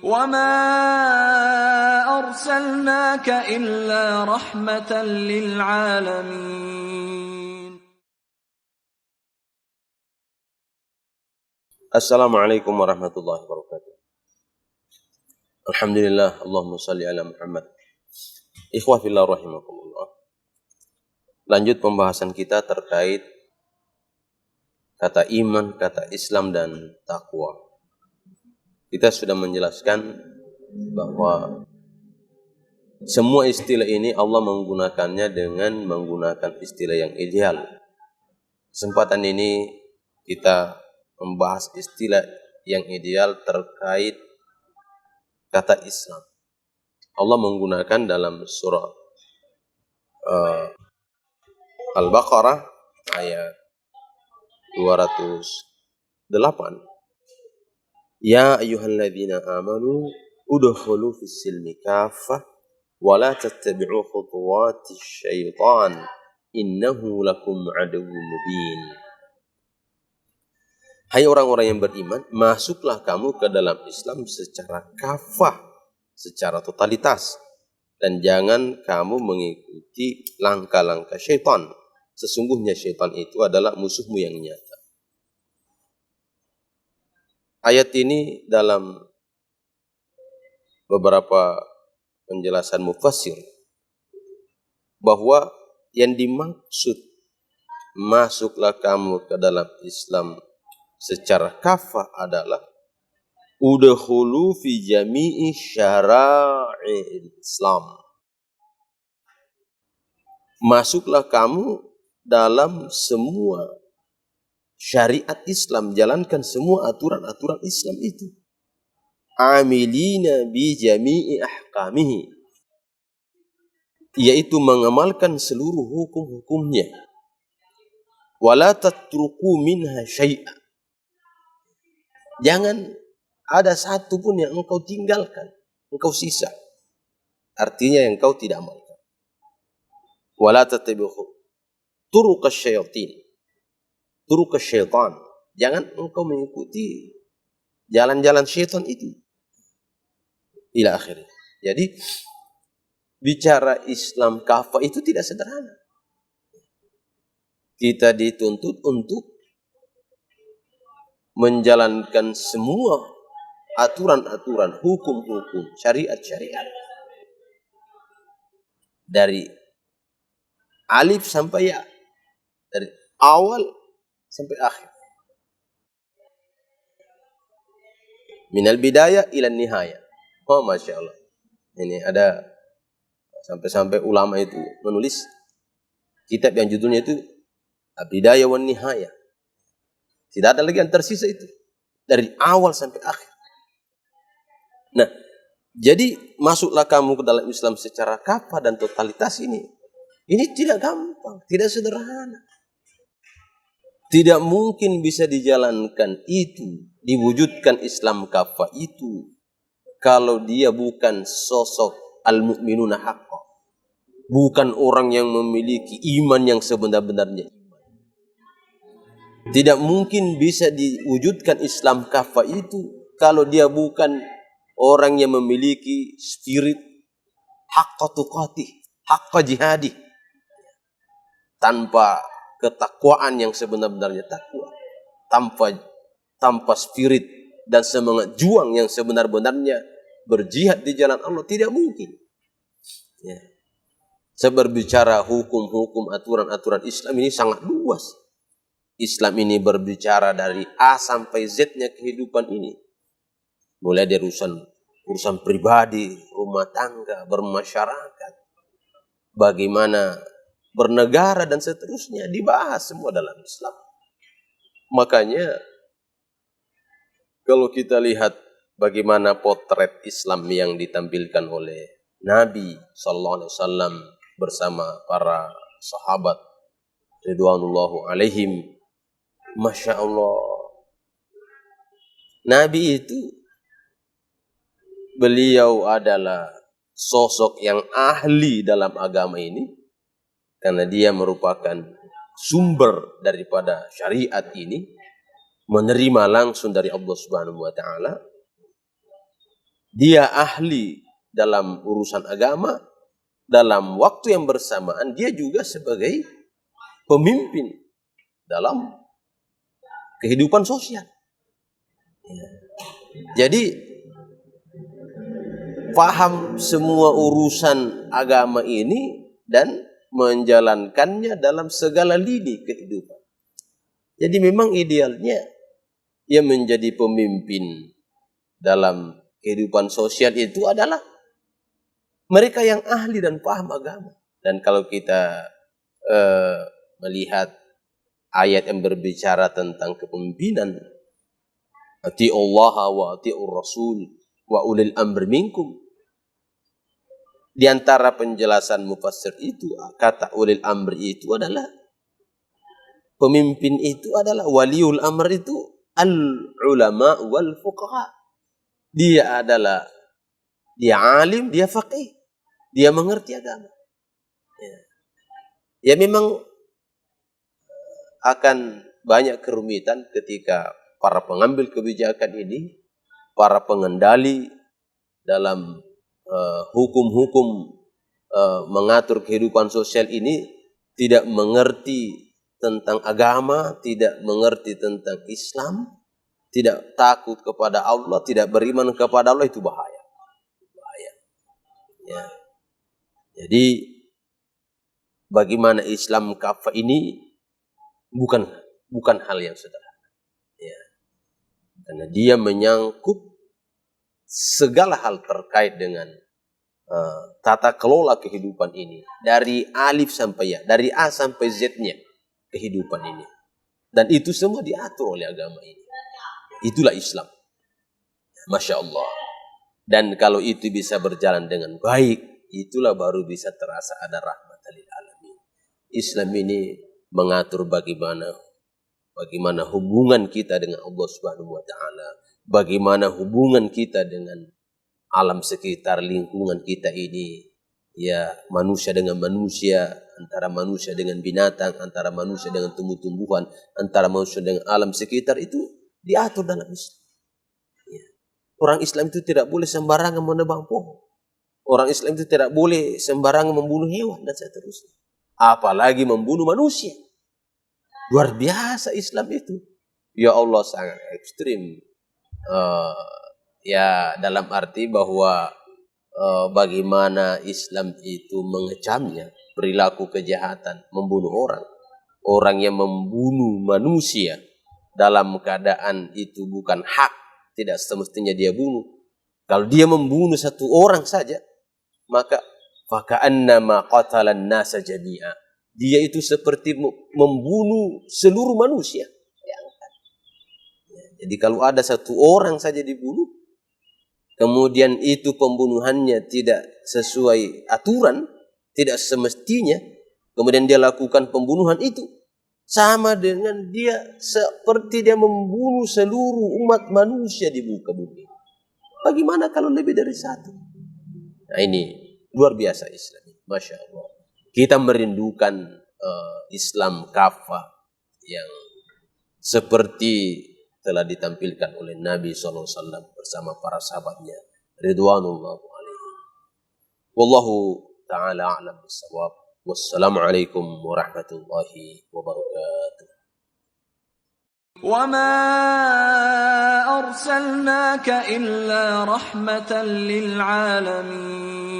وَمَا أَرْسَلْنَاكَ إِلَّا رَحْمَةً لِلْعَالَمِينَ. Assalamualaikum warahmatullahi wabarakatuh. Alhamdulillah, Allahumma salli ala Muhammad. Ikhwah fillah rahimakumullah. Lanjut pembahasan kita terkait kata iman, kata Islam, dan takwa. Kita sudah menjelaskan bahwa semua istilah ini Allah menggunakannya dengan menggunakan istilah yang ideal. Kesempatan ini kita membahas istilah yang ideal terkait kata Islam. Allah menggunakan dalam surah Al-Baqarah ayat 208. Ya ayyuhalladzina amanu udkhulu fis-silmi kaffah wa la tattabi'u khutuwatis syaitan innahu lakum aduwwun mubin. Hai orang-orang yang beriman, masuklah kamu ke dalam Islam secara kafah, secara totalitas. Dan jangan kamu mengikuti langkah-langkah syaitan. Sesungguhnya syaitan itu adalah musuhmu yang nyata. Ayat ini dalam beberapa penjelasan mufassir bahwa yang dimaksud masuklah kamu ke dalam Islam secara kafah adalah udkhulu fi jami'i syara'il Islam. Masuklah kamu dalam semua syariat Islam, jalankan semua aturan-aturan Islam itu. Amilina bi jami'i ahkamihi, yaitu mengamalkan seluruh hukum-hukumnya. Wala tatruku minha syai'a, jangan ada satu pun yang engkau tinggalkan, engkau sisa. Artinya yang engkau tidak amalkan. Wala tattabi'u turuqasy syayatin, turuqasy syaitan. Jangan engkau mengikuti jalan-jalan syaitan itu. Ila akhirnya. Jadi bicara Islam kafah itu tidak sederhana. Kita dituntut untuk menjalankan semua aturan-aturan, hukum-hukum, syariat-syariat. Dari alif sampai ya. Dari awal sampai akhir. Minal bidayah ila nihayah. Oh, Masya Allah. Ini ada sampai-sampai ulama itu menulis kitab yang judulnya itu Al-Bidayah wan Nihayah. Tidak ada lagi yang tersisa itu. Dari awal sampai akhir. Nah, jadi masuklah kamu ke dalam Islam secara kafah dan totalitas ini. Ini tidak gampang, tidak sederhana. Tidak mungkin bisa dijalankan itu, diwujudkan Islam kafah itu, kalau dia bukan sosok al-mu'minuna haqqa. Bukan orang yang memiliki iman yang sebenar-benarnya. Tidak mungkin bisa diwujudkan Islam kafah itu kalau dia bukan orang yang memiliki spirit haqqa tuqatih, haqqa jihadih. Tanpa ketakwaan yang sebenar-benarnya takwa. Tanpa spirit dan semangat juang yang sebenar-benarnya berjihad di jalan Allah, tidak mungkin. Ya. Seberbicara hukum-hukum, aturan-aturan Islam ini sangat luas. Islam ini berbicara dari A sampai Z-nya kehidupan ini. Mulai dari urusan pribadi, rumah tangga, bermasyarakat, bagaimana bernegara dan seterusnya, dibahas semua dalam Islam. Makanya kalau kita lihat bagaimana potret Islam yang ditampilkan oleh Nabi sallallahu alaihi wasallam bersama para sahabat ridwanullahu alaihim, Masya Allah, Nabi itu beliau adalah sosok yang ahli dalam agama ini karena dia merupakan sumber daripada syariat ini, menerima langsung dari Allah Subhanahu wa taala. dia ahli dalam urusan agama, dalam waktu yang bersamaan dia juga sebagai pemimpin dalam kehidupan sosial. Jadi paham semua urusan agama ini dan menjalankannya dalam segala lini kehidupan. Jadi memang idealnya ia menjadi pemimpin dalam kehidupan sosial itu adalah mereka yang ahli dan paham agama. Dan kalau kita melihat ayat yang berbicara tentang kepemimpinan, ati'ullaha wa ati'ur rasul wa ulil amri minkum. Di antara penjelasan mufassir itu, kata ulil amri itu adalah pemimpin itu adalah waliul amr itu al-ulama wal fuqaha. Dia alim, dia faqih, dia mengerti agama. Ya memang akan banyak kerumitan ketika para pengambil kebijakan ini, para pengendali dalam hukum-hukum mengatur kehidupan sosial ini tidak mengerti tentang agama, tidak mengerti tentang Islam, tidak takut kepada Allah, tidak beriman kepada Allah, itu bahaya. Ya. Jadi bagaimana Islam kafah ini bukan hal yang sederhana. Ya. Karena dia menyangkut segala hal terkait dengan tata kelola kehidupan ini, dari alif sampai ya, dari A sampai Z-nya kehidupan ini. Dan itu semua diatur oleh agama ini. Itulah Islam. Masya Allah. Dan kalau itu bisa berjalan dengan baik, itulah baru bisa terasa ada rahmatan lil alamin. Islam ini mengatur bagaimana hubungan kita dengan Allah Subhanahu wa taala, bagaimana hubungan kita dengan alam sekitar, lingkungan kita ini, ya manusia dengan manusia, antara manusia dengan binatang, antara manusia dengan tumbuh-tumbuhan, antara manusia dengan alam sekitar, itu diatur dalam Islam. Ya. Orang Islam itu tidak boleh sembarangan menebang pohon. Orang Islam itu tidak boleh sembarangan membunuh hewan dan seterusnya. Apalagi membunuh manusia. Luar biasa Islam itu. Ya Allah, sangat ekstrim. Ya dalam arti bahwa bagaimana Islam itu mengecamnya perilaku kejahatan, membunuh orang. Orang yang membunuh manusia dalam keadaan itu bukan hak, tidak semestinya dia bunuh. Kalau dia membunuh satu orang saja, maka faka'annama qatalan nasa jami'a. Dia itu seperti membunuh seluruh manusia. Jadi kalau ada satu orang saja dibunuh, kemudian itu pembunuhannya tidak sesuai aturan, tidak semestinya, kemudian dia lakukan pembunuhan itu, sama dengan dia seperti dia membunuh seluruh umat manusia di muka bumi. Bagaimana kalau lebih dari satu? Nah ini luar biasa Islam. Masya Allah. Kita merindukan Islam kafah yang seperti telah ditampilkan oleh Nabi SAW bersama para sahabatnya. Ridwanullah alaihi. Wallahu ta'ala a'lam bissawab. Wassalamualaikum warahmatullahi wabarakatuh. وما أرسلناك إلا رحمة للعالمين